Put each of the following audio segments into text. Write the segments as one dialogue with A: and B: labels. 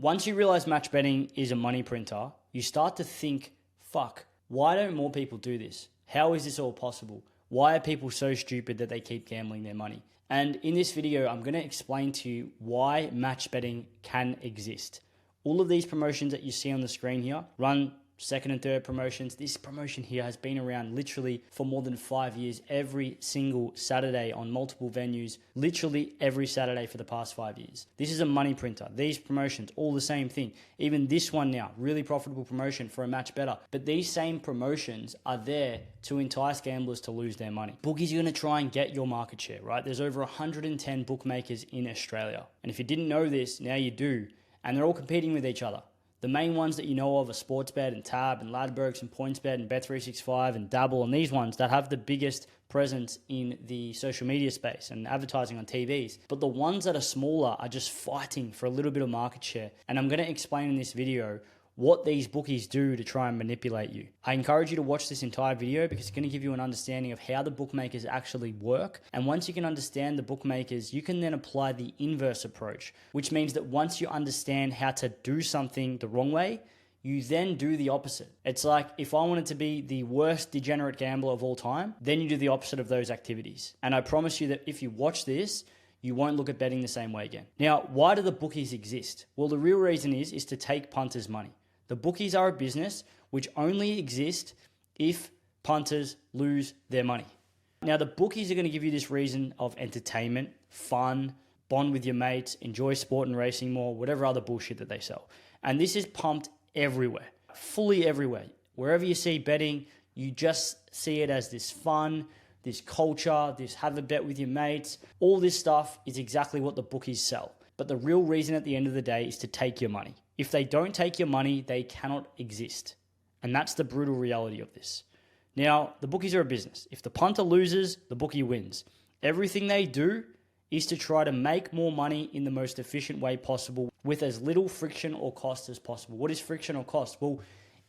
A: Once you realize match betting is a money printer, you start to think, fuck, why don't more people do this? How is this all possible? Why are people so stupid that they keep gambling their money? And in this video, I'm going to explain to you why match betting can exist. All of these promotions that you see on the screen here run second and third promotions. This promotion here has been around literally for more than 5 years, every single Saturday on multiple venues, literally every Saturday for the past 5 years. This is a money printer. These promotions, all the same thing. Even this one now, really profitable promotion for a match better. But these same promotions are there to entice gamblers to lose their money. Bookies are going to try and get your market share, right? There's over 110 bookmakers in Australia. And if you didn't know this, now you do. And they're all competing with each other. The main ones that you know of are Sportsbet and Tab and Ladbrokes and PointsBet and Bet365 and Dabble, and these ones that have the biggest presence in the social media space and advertising on TVs. But the ones that are smaller are just fighting for a little bit of market share. And I'm going to explain in this video what these bookies do to try and manipulate you. I encourage you to watch this entire video because it's going to give you an understanding of how the bookmakers actually work. And once you can understand the bookmakers, you can then apply the inverse approach, which means that once you understand how to do something the wrong way, you then do the opposite. It's like if I wanted to be the worst degenerate gambler of all time, then you do the opposite of those activities. And I promise you that if you watch this, you won't look at betting the same way again. Now, why do the bookies exist? Well, the real reason is to take punters' money. The bookies are a business which only exist if punters lose their money. Now, the bookies are going to give you this reason of entertainment, fun, bond with your mates, enjoy sport and racing more, whatever other bullshit that they sell. And this is pumped everywhere, fully everywhere. Wherever you see betting, you just see it as this fun, this culture, this have a bet with your mates. All this stuff is exactly what the bookies sell. But the real reason at the end of the day is to take your money. If they don't take your money, they cannot exist. And that's the brutal reality of this. Now, the bookies are a business. If the punter loses, the bookie wins. Everything they do is to try to make more money in the most efficient way possible with as little friction or cost as possible. What is friction or cost? Well,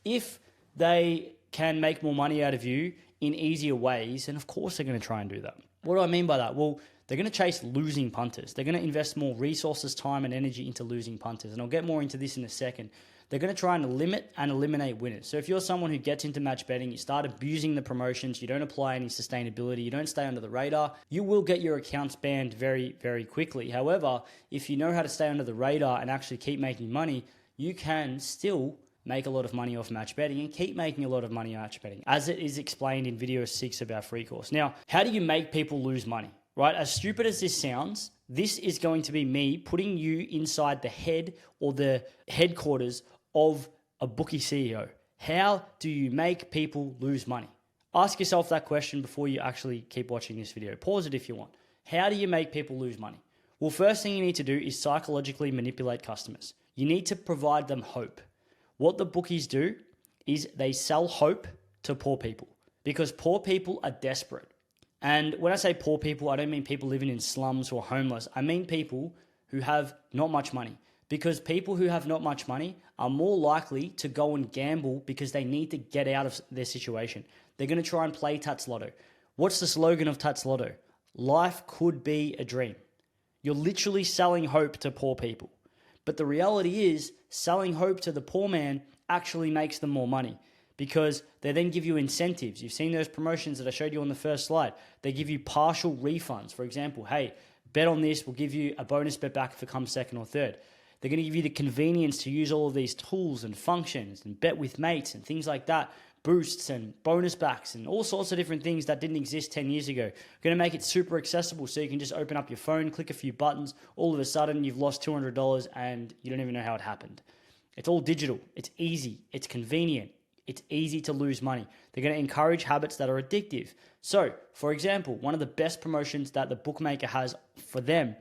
A: if they can make more money out of you in easier ways, and of course they're going to try and do that. What do I mean by that? Well, they're going to chase losing punters. They're going to invest more resources, time, and energy into losing punters. And I'll get more into this in a second. They're going to try and limit and eliminate winners. So if you're someone who gets into match betting, you start abusing the promotions, you don't apply any sustainability, you don't stay under the radar, you will get your accounts banned very, very quickly. However, if you know how to stay under the radar and actually keep making money, you can still make a lot of money off match betting and keep making a lot of money on match betting, as it is explained in video 6 of our free course. Now, how do you make people lose money? Right? As stupid as this sounds, this is going to be me putting you inside the head or the headquarters of a bookie CEO. How do you make people lose money? Ask yourself that question before you actually keep watching this video. Pause it if you want. How do you make people lose money? Well, first thing you need to do is psychologically manipulate customers. You need to provide them hope. What the bookies do is they sell hope to poor people because poor people are desperate. And when I say poor people, I don't mean people living in slums or homeless. I mean people who have not much money. Because people who have not much money are more likely to go and gamble because they need to get out of their situation. They're going to try and play Tats Lotto. What's the slogan of Tats Lotto? Life could be a dream. You're literally selling hope to poor people. But the reality is, selling hope to the poor man actually makes them more money. Because they then give you incentives. You've seen those promotions that I showed you on the first slide. They give you partial refunds. For example, hey, bet on this, we'll give you a bonus bet back if it comes second or third. They're going to give you the convenience to use all of these tools and functions and bet with mates and things like that, boosts and bonus backs and all sorts of different things that didn't exist 10 years ago. Going to make it super accessible so you can just open up your phone, click a few buttons, all of a sudden you've lost $200 and you don't even know how it happened. It's all digital. It's easy. It's convenient. It's easy to lose money. They're going to encourage habits that are addictive. So, for example, one of the best promotions that the bookmaker has for them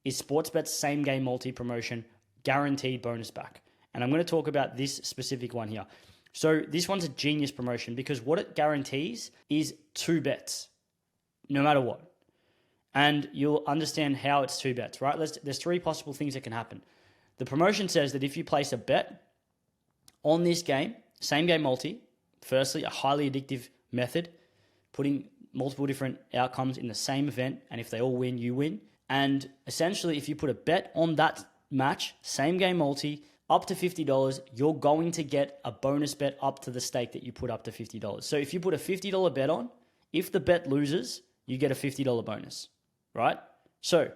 A: is Sportsbet's same game multi promotion, guaranteed bonus back. And I'm going to talk about this specific one here. So this one's a genius promotion because what it guarantees is 2 bets, no matter what. And you'll understand how it's 2 bets, right? There's 3 possible things that can happen. The promotion says that if you place a bet on this game, same game multi, firstly, a highly addictive method, putting multiple different outcomes in the same event, and if they all win, you win. And essentially, if you put a bet on that match, same game multi, up to $50, you're going to get a bonus bet up to the stake that you put up to $50. So if you put a $50 bet on, if the bet loses, you get a $50 bonus, right? So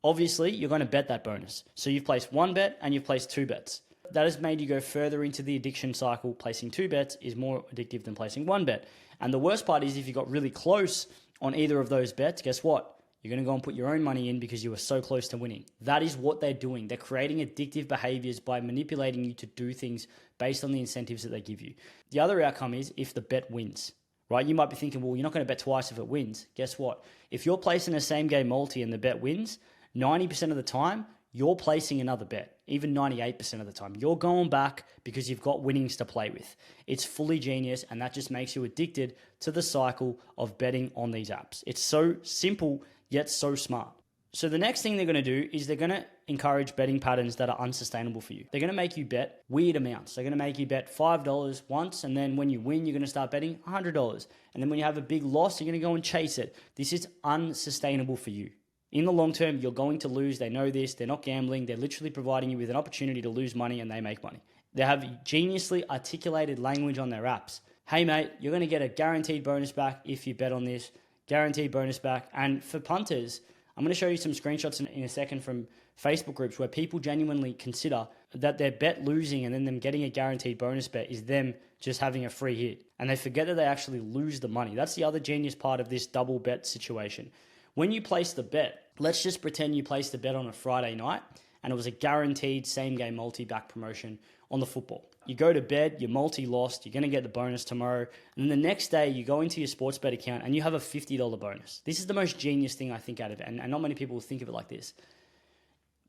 A: obviously you're going to bet that bonus. So you've placed one bet and you've placed two bets. That has made you go further into the addiction cycle. Placing two bets is more addictive than placing one bet. And the worst part is if you got really close on either of those bets, guess what? You're going to go and put your own money in because you were so close to winning. That is what they're doing. They're creating addictive behaviors by manipulating you to do things based on the incentives that they give you. The other outcome is if the bet wins, right? You might be thinking, well, you're not going to bet twice if it wins. Guess what? If you're placing a same game multi and the bet wins, 90% of the time, you're placing another bet, even 98% of the time. You're going back because you've got winnings to play with. It's fully genius, and that just makes you addicted to the cycle of betting on these apps. It's so simple, yet so smart. So the next thing they're going to do is they're going to encourage betting patterns that are unsustainable for you. They're going to make you bet weird amounts. They're going to make you bet $5 once, and then when you win, you're going to start betting $100. And then when you have a big loss, you're going to go and chase it. This is unsustainable for you. In the long term, you're going to lose. They know this. They're not gambling. They're literally providing you with an opportunity to lose money, and they make money. They have geniusly articulated language on their apps. Hey, mate, you're going to get a guaranteed bonus back if you bet on this. Guaranteed bonus back. And for punters, I'm going to show you some screenshots in a second from Facebook groups where people genuinely consider that their bet losing and then them getting a guaranteed bonus bet is them just having a free hit. And they forget that they actually lose the money. That's the other genius part of this double bet situation. When you place the bet, let's just pretend you placed the bet on a Friday night and it was a guaranteed same game multi-back promotion on the football. You go to bed, you're multi-lost, you're going to get the bonus tomorrow, and then the next day you go into your sports bet account and you have a $50 bonus. This is the most genius thing I think out of it, and not many people think of it like this.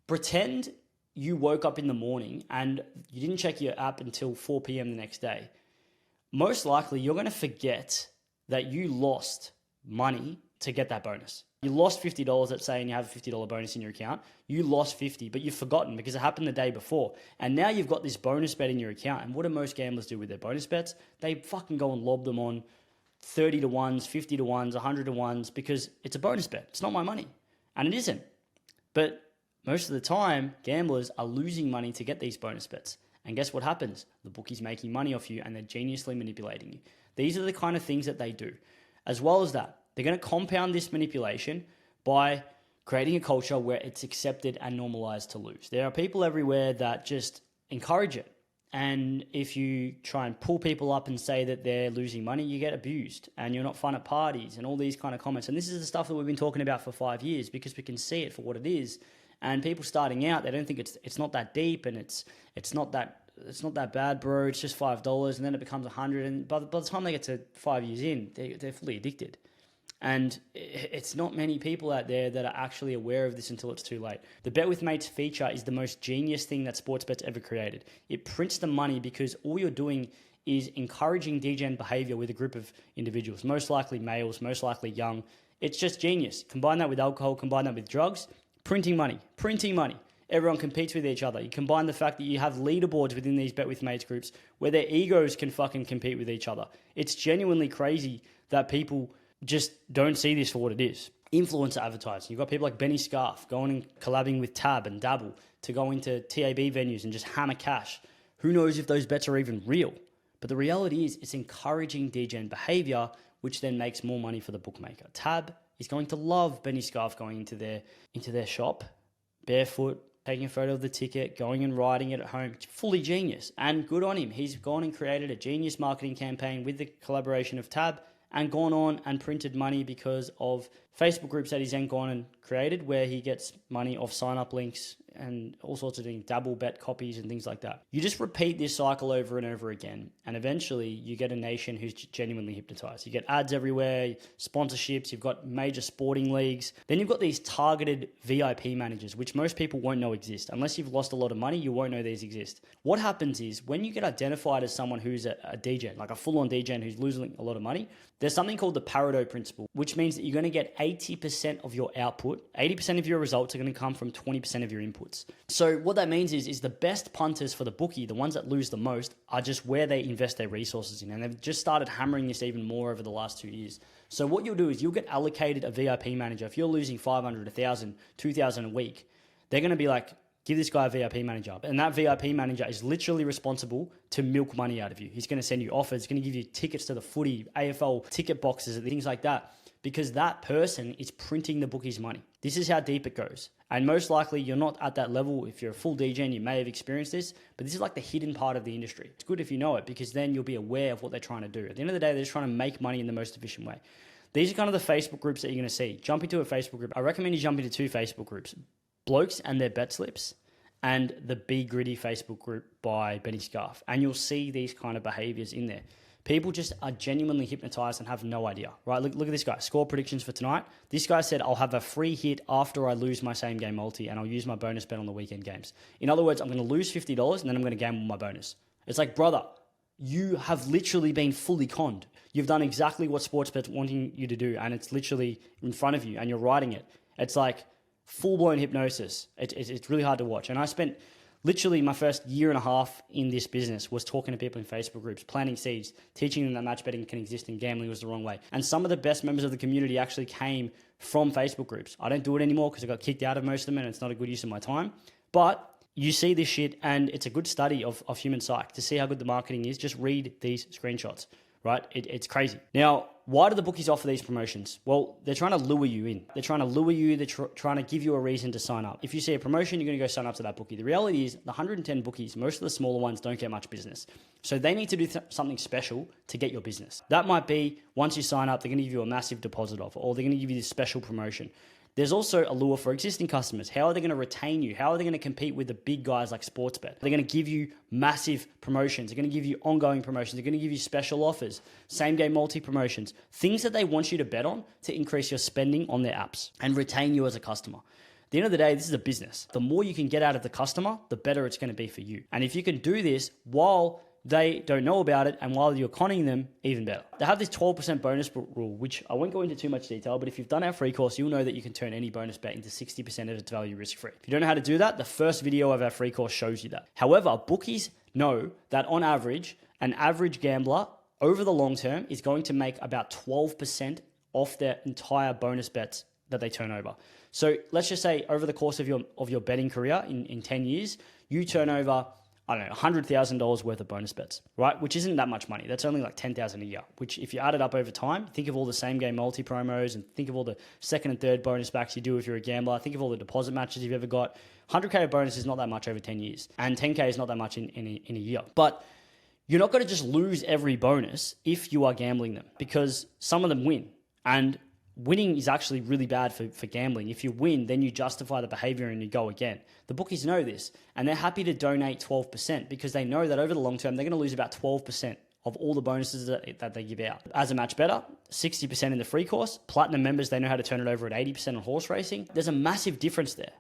A: Pretend you woke up in the morning and you didn't check your app until 4 p.m. the next day. Most likely you're going to forget that you lost money to get that bonus. You lost $50, let's say, and you have a $50 bonus in your account. You lost 50, but you've forgotten because it happened the day before. And now you've got this bonus bet in your account. And what do most gamblers do with their bonus bets? They fucking go and lob them on 30 to 1s, 50 to 1s, 100 to 1s because it's a bonus bet. It's not my money. And it isn't. But most of the time, gamblers are losing money to get these bonus bets. And guess what happens? The bookie's making money off you and they're geniusly manipulating you. These are the kind of things that they do. As well as that, they're going to compound this manipulation by creating a culture where it's accepted and normalized to lose. There are people everywhere that just encourage it. And if you try and pull people up and say that they're losing money, you get abused and you're not fun at parties and all these kind of comments. And this is the stuff that we've been talking about for 5 years because we can see it for what it is. And people starting out, they don't think it's not that deep and it's not that bad, bro. It's just $5 and then it becomes 100. And by the time they get to 5 years in, they're fully addicted. And it's not many people out there that are actually aware of this until it's too late. The Bet with Mates feature is the most genius thing that Sportsbet's ever created. It prints the money because all you're doing is encouraging degen behavior with a group of individuals, most likely males, most likely young. It's just genius. Combine that with alcohol, combine that with drugs, printing money. Everyone competes with each other. You combine the fact that you have leaderboards within these Bet with Mates groups where their egos can fucking compete with each other. It's genuinely crazy that people just don't see this for what it is. Influencer advertising. You've got people like Benny Scarf going and collabing with Tab and Dabble to go into TAB venues and just hammer cash. Who knows if those bets are even real? But the reality is it's encouraging degen behavior, which then makes more money for the bookmaker. Tab is going to love Benny Scarf going into their shop, barefoot, taking a photo of the ticket, going and writing it at home. It's fully genius. And good on him. He's gone and created a genius marketing campaign with the collaboration of Tab and gone on and printed money because of Facebook groups that he's then gone and created where he gets money off sign-up links and all sorts of things, double bet copies and things like that. You just repeat this cycle over and over again, and eventually you get a nation who's genuinely hypnotized. You get ads everywhere, sponsorships, you've got major sporting leagues. Then you've got these targeted VIP managers, which most people won't know exist. Unless you've lost a lot of money, you won't know these exist. What happens is when you get identified as someone who's a degen, like a full-on degen who's losing a lot of money, there's something called the Pareto principle, which means that you're going to get 80% of your output, 80% of your results are going to come from 20% of your inputs. So what that means is the best punters for the bookie, the ones that lose the most, are just where they invest their resources in. And they've just started hammering this even more over the last 2 years. So what you'll do is you'll get allocated a VIP manager. If you're losing 500, 1,000, 2,000 a week, they're going to be like, give this guy a VIP manager. And that VIP manager is literally responsible to milk money out of you. He's going to send you offers, he's going to give you tickets to the footy, AFL ticket boxes, things like that, because that person is printing the bookies' money. This is how deep it goes. And most likely you're not at that level. If you're a full DJ and you may have experienced this, but this is like the hidden part of the industry. It's good if you know it, because then you'll be aware of what they're trying to do. At the end of the day, they're just trying to make money in the most efficient way. These are kind of the Facebook groups that you're going to see. Jump into a Facebook group. I recommend you jump into 2 Facebook groups: Blokes and Their Bet Slips, and the Be Gritty Facebook group by Benny Scarf. And you'll see these kind of behaviors in there. People just are genuinely hypnotized and have no idea, right? Look at this guy. Score predictions for tonight. This guy said, I'll have a free hit after I lose my same game multi, and I'll use my bonus bet on the weekend games. In other words, I'm going to lose $50 and then I'm going to gamble my bonus. It's like, brother, you have literally been fully conned. You've done exactly what Sportsbet's wanting you to do, and it's literally in front of you and you're writing it. It's like full-blown hypnosis. It's really hard to watch. And I spent literally my first year and a half in this business was talking to people in Facebook groups, planting seeds, teaching them that match betting can exist and gambling was the wrong way. And some of the best members of the community actually came from Facebook groups. I don't do it anymore because I got kicked out of most of them and it's not a good use of my time. But you see this shit and it's a good study of human psyche to see how good the marketing is. Just read these screenshots, right? It's crazy. Now, why do the bookies offer these promotions? Well, they're trying to lure you in. They're trying to lure you. They're trying to give you a reason to sign up. If you see a promotion, you're going to go sign up to that bookie. The reality is the 110 bookies, most of the smaller ones don't get much business. So they need to do something special to get your business. That might be once you sign up, they're going to give you a massive deposit offer, or they're going to give you this special promotion. There's also a lure for existing customers. How are they going to retain you? How are they going to compete with the big guys like Sportsbet? They're going to give you massive promotions. They're going to give you ongoing promotions. They're going to give you special offers, same game multi promotions, things that they want you to bet on to increase your spending on their apps and retain you as a customer. At the end of the day, this is a business. The more you can get out of the customer, the better it's going to be for you. And if you can do this while they don't know about it, and while you're conning them, even better. They have this 12% bonus rule, which I won't go into too much detail, but if you've done our free course, you'll know that you can turn any bonus bet into 60% of its value risk-free. If you don't know how to do that, the first video of our free course shows you that. However, bookies know that on average, an average gambler over the long term is going to make about 12% off their entire bonus bets that they turn over. So let's just say over the course of your betting career in 10 years, you turn over, I don't know, $100,000 worth of bonus bets, right? Which isn't that much money. That's only like $10,000 a year, which if you add it up over time, think of all the same game multi promos and think of all the second and third bonus backs you do if you're a gambler. Think of all the deposit matches you've ever got. 100K of bonus is not that much over 10 years, and 10K is not that much in a year. But you're not going to just lose every bonus if you are gambling them, because some of them win. And winning is actually really bad for gambling. If you win, then you justify the behavior and you go again. The bookies know this, and they're happy to donate 12% because they know that over the long term, they're going to lose about 12% of all the bonuses that they give out. As a match better, 60% in the free course. Platinum members, they know how to turn it over at 80% on horse racing. There's a massive difference there.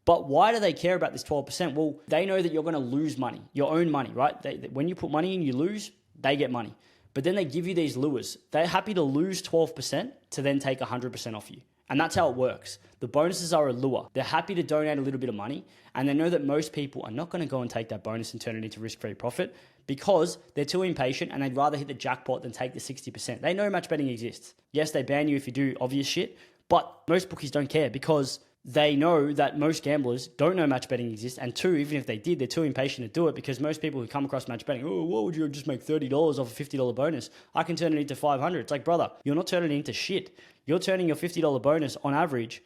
A: But why do they care about this 12%? Well, they know that you're going to lose money, your own money, right? When you put money in, you lose, they get money. But then they give you these lures. They're happy to lose 12% to then take 100% off you. And that's how it works. The bonuses are a lure. They're happy to donate a little bit of money, and they know that most people are not going to go and take that bonus and turn it into risk-free profit because they're too impatient and they'd rather hit the jackpot than take the 60%. They know match betting exists. Yes, they ban you if you do obvious shit, but most bookies don't care because they know that most gamblers don't know match betting exists. And two, even if they did, they're too impatient to do it because most people who come across match betting, oh, what would you just make $30 off a $50 bonus? I can turn it into $500. It's like, brother, you're not turning it into shit. You're turning your $50 bonus on average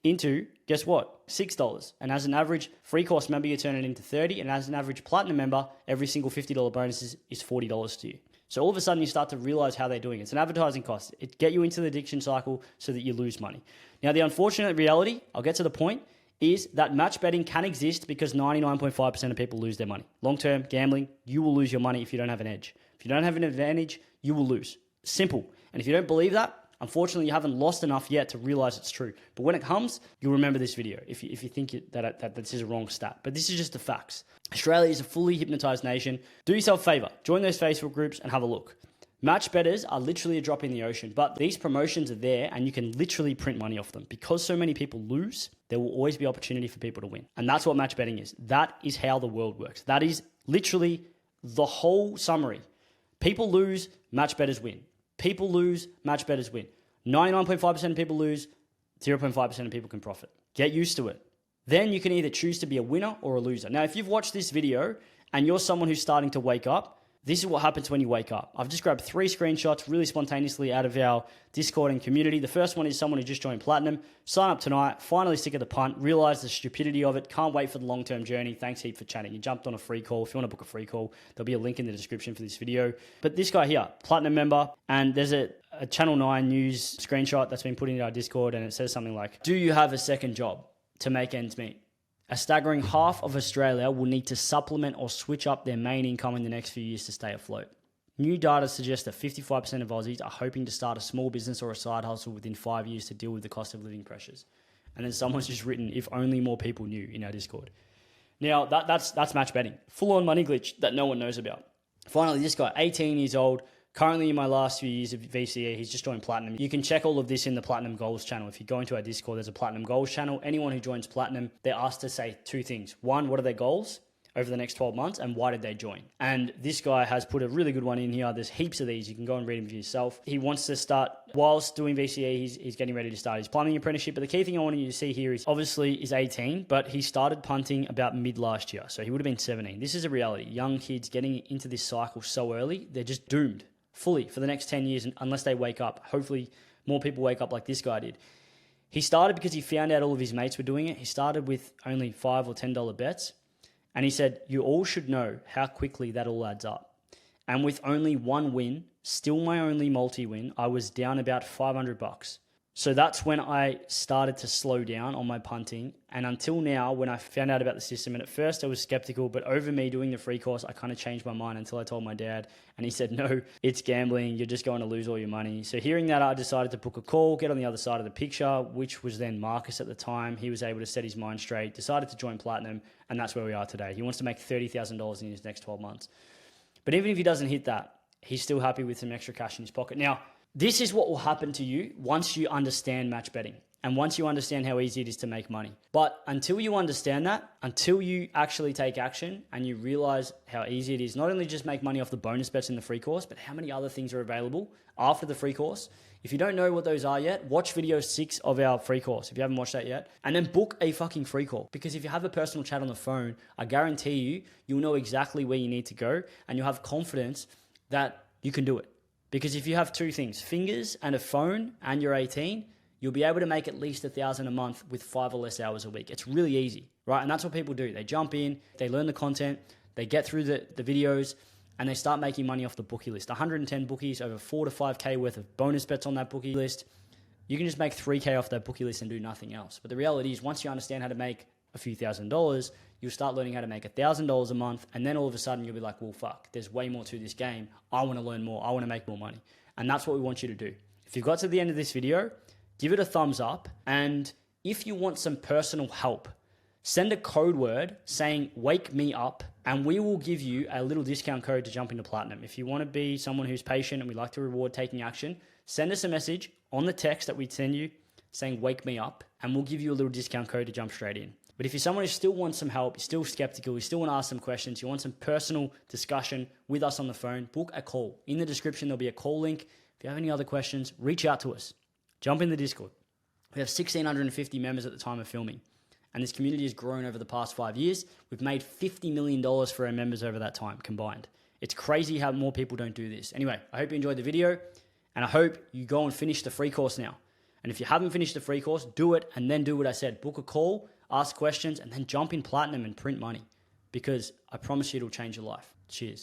A: into, guess what? $6. And as an average free course member, you turn it into $30. And as an average platinum member, every single $50 bonus is $40 to you. So all of a sudden you start to realize how they're doing it. It's an advertising cost. It get you into the addiction cycle so that you lose money. Now, the unfortunate reality, I'll get to the point, is that match betting can exist because 99.5% of people lose their money. Long-term gambling, you will lose your money if you don't have an edge. If you don't have an advantage, you will lose. Simple. And if you don't believe that, unfortunately, you haven't lost enough yet to realize it's true. But when it comes, you'll remember this video if you think that this is a wrong stat. But this is just the facts. Australia is a fully hypnotized nation. Do yourself a favor. Join those Facebook groups and have a look. Match bettors are literally a drop in the ocean, but these promotions are there and you can literally print money off them. Because so many people lose, there will always be opportunity for people to win. And that's what match betting is. That is how the world works. That is literally the whole summary. People lose, match bettors win. People lose, match bettors win. 99.5% of people lose, 0.5% of people can profit. Get used to it. then you can either choose to be a winner or a loser. Now, if you've watched this video and you're someone who's starting to wake up, this is what happens when you wake up. I've just grabbed 3 screenshots really spontaneously out of our Discord and community. The first one is someone who just joined Platinum. Sign up tonight, finally sick of the punt, realize the stupidity of it, can't wait for the long-term journey. Thanks heap for chatting. You jumped on a free call. If you want to book a free call, there'll be a link in the description for this video. But this guy here, Platinum member, and there's a Channel 9 news screenshot that's been put into our Discord, and it says something like, do you have a second job to make ends meet? A staggering half of Australia will need to supplement or switch up their main income in the next few years to stay afloat. New data suggests that 55% of Aussies are hoping to start a small business or a side hustle within 5 years to deal with the cost of living pressures. And then someone's just written, if only more people knew, in our Discord. Now, that's match betting. Full-on money glitch that no one knows about. Finally, this guy, 18 years old, currently in my last few years of VCE, he's just joined Platinum. You can check all of this in the Platinum Goals channel. If you go into our Discord, there's a Platinum Goals channel. Anyone who joins Platinum, they're asked to say 2 things. 1, what are their goals over the next 12 months, and why did they join? And this guy has put a really good one in here. There's heaps of these. You can go and read them for yourself. He wants to start, whilst doing VCE, he's getting ready to start his plumbing apprenticeship. But the key thing I want you to see here is, obviously, he's 18, but he started punting about mid last year. So he would have been 17. This is a reality. Young kids getting into this cycle so early, they're just doomed fully for the next 10 years unless they wake up. Hopefully more people wake up like this guy did. He started because he found out all of his mates were doing it. He started with only $5 or $10 bets. And he said, you all should know how quickly that all adds up. And with only 1 win, still my only multi-win, I was down about $500. So that's when I started to slow down on my punting. And until now, when I found out about the system, and at first I was skeptical, but over me doing the free course, I kind of changed my mind until I told my dad. And he said, no, it's gambling. You're just going to lose all your money. So hearing that, I decided to book a call, get on the other side of the picture, which was then Marcus at the time. He was able to set his mind straight, decided to join Platinum, and that's where we are today. He wants to make $30,000 in his next 12 months. But even if he doesn't hit that, he's still happy with some extra cash in his pocket. Now, this is what will happen to you once you understand match betting and once you understand how easy it is to make money. But until you understand that, until you actually take action and you realize how easy it is, not only just make money off the bonus bets in the free course, but how many other things are available after the free course. If you don't know what those are yet, watch video 6 of our free course if you haven't watched that yet, and then book a fucking free call. Because if you have a personal chat on the phone, I guarantee you'll know exactly where you need to go and you'll have confidence that you can do it. Because if you have 2 things, fingers and a phone, and you're 18, you'll be able to make at least $1,000 a month with 5 or less hours a week. It's really easy, right? And that's what people do. They jump in, they learn the content, they get through the videos, and they start making money off the bookie list. 110 bookies, over 4 to 5K worth of bonus bets on that bookie list. You can just make 3K off that bookie list and do nothing else. But the reality is, once you understand how to make a few $1,000s, you'll start learning how to make $1,000 a month, and then all of a sudden you'll be like, well, fuck, there's way more to this game. I want to learn more. I want to make more money. And that's what we want you to do. If you've got to the end of this video, give it a thumbs up. And if you want some personal help, send a code word saying, wake me up, and we will give you a little discount code to jump into Platinum. If you want to be someone who's patient and we like to reward taking action, send us a message on the text that we send you saying, wake me up, and we'll give you a little discount code to jump straight in. But if you're someone who still wants some help, you're still skeptical, you still want to ask some questions, you want some personal discussion with us on the phone, book a call. In the description, there'll be a call link. If you have any other questions, reach out to us. Jump in the Discord. We have 1,650 members at the time of filming. And this community has grown over the past 5 years. We've made $50 million for our members over that time combined. It's crazy how more people don't do this. Anyway, I hope you enjoyed the video, and I hope you go and finish the free course now. And if you haven't finished the free course, do it, and then do what I said. Book a call, ask questions, and then jump in Platinum and print money. Because I promise you it'll change your life. Cheers.